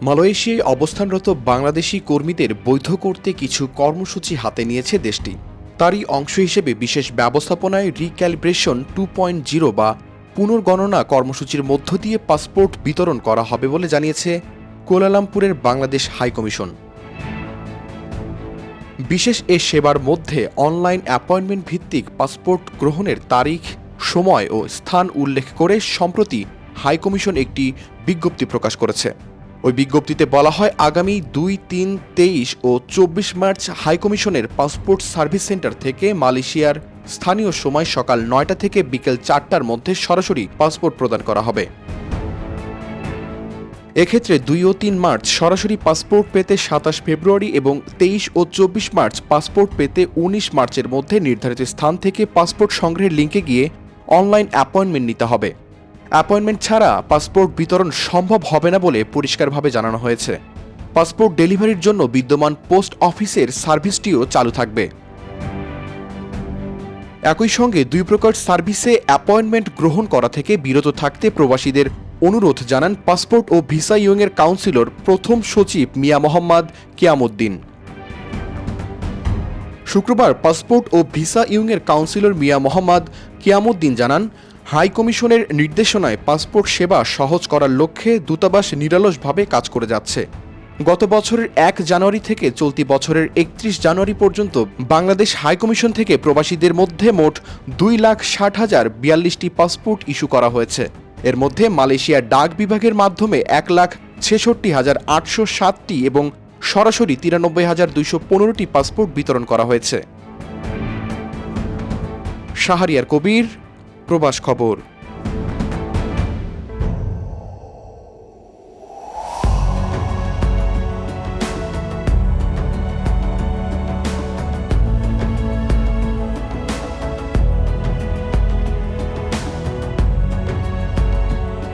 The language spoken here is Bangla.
মালয়েশিয়ায় অবস্থানরত বাংলাদেশি কর্মীদের বৈধ করতে কিছু কর্মসূচি হাতে নিয়েছে দেশটি। তারই অংশ হিসেবে বিশেষ ব্যবস্থাপনায় রিক্যালিব্রেশন 2.0 বা পুনর্গণনা কর্মসূচির মধ্য দিয়ে পাসপোর্ট বিতরণ করা হবে বলে জানিয়েছে কুয়ালালামপুরের বাংলাদেশ হাইকমিশন। বিশেষ এ সেবার মধ্যে অনলাইন অ্যাপয়েন্টমেন্ট ভিত্তিক পাসপোর্ট গ্রহণের তারিখ, সময় ও স্থান উল্লেখ করে সম্প্রতি হাইকমিশন একটি বিজ্ঞপ্তি প্রকাশ করেছে। ওই বিজ্ঞপ্তিতে বলা হয়, আগামী 2, 3, 23 ও 24 মার্চ হাইকমিশনের পাসপোর্ট সার্ভিস সেন্টার থেকে মালয়েশিয়ার স্থানীয় সময় সকাল 9টা থেকে বিকেল 4টার মধ্যে সরাসরি পাসপোর্ট প্রদান করা হবে। এক্ষেত্রে 2 ও 3 মার্চ সরাসরি পাসপোর্ট পেতে 27 ফেব্রুয়ারি এবং 23 ও 24 মার্চ পাসপোর্ট পেতে 19 মার্চের মধ্যে নির্ধারিত স্থান থেকে পাসপোর্ট সংগ্রহের লিঙ্কে গিয়ে অনলাইন অ্যাপয়েন্টমেন্ট নিতে হবে। অ্যাপয়েন্টমেন্ট ছাড়া পাসপোর্ট বিতরণ সম্ভব হবে না বলে পরিষ্কারভাবে জানানো হয়েছে। পাসপোর্ট ডেলিভারির জন্য বিদ্যমান পোস্ট অফিসের সার্ভিসটিও চালু থাকবে। একই সঙ্গে 2 প্রকার সার্ভিসে অ্যাপয়েন্টমেন্ট গ্রহণ করা থেকে বিরত থাকতে প্রবাসীদের অনুরোধ জানান পাসপোর্ট ও ভিসা ইউংয়ের কাউন্সিলর প্রথম সচিব মিয়া মোহাম্মদ কিয়ামউদ্দিন। শুক্রবার পাসপোর্ট ও ভিসা ইউংয়ের কাউন্সিলর মিয়া মোহাম্মদ কিয়ামউদ্দিন জানান, হাই কমিশনের নির্দেশনায় পাসপোর্ট সেবা সহজ করার লক্ষ্যে দূতাবাস নিরলসভাবে কাজ করে যাচ্ছে। গত বছরের 1 জানুয়ারি থেকে চলতি বছরের 31 জানুয়ারি পর্যন্ত বাংলাদেশ হাইকমিশন থেকে প্রবাসীদের মধ্যে মোট 2,60,042টি পাসপোর্ট ইস্যু করা হয়েছে। এর মধ্যে মালয়েশিয়ার ডাক বিভাগের মাধ্যমে 1,66,807টি এবং সরাসরি 93,215টি পাসপোর্ট বিতরণ করা হয়েছে। শাহরিয়ার কবির, প্রবাস খবর।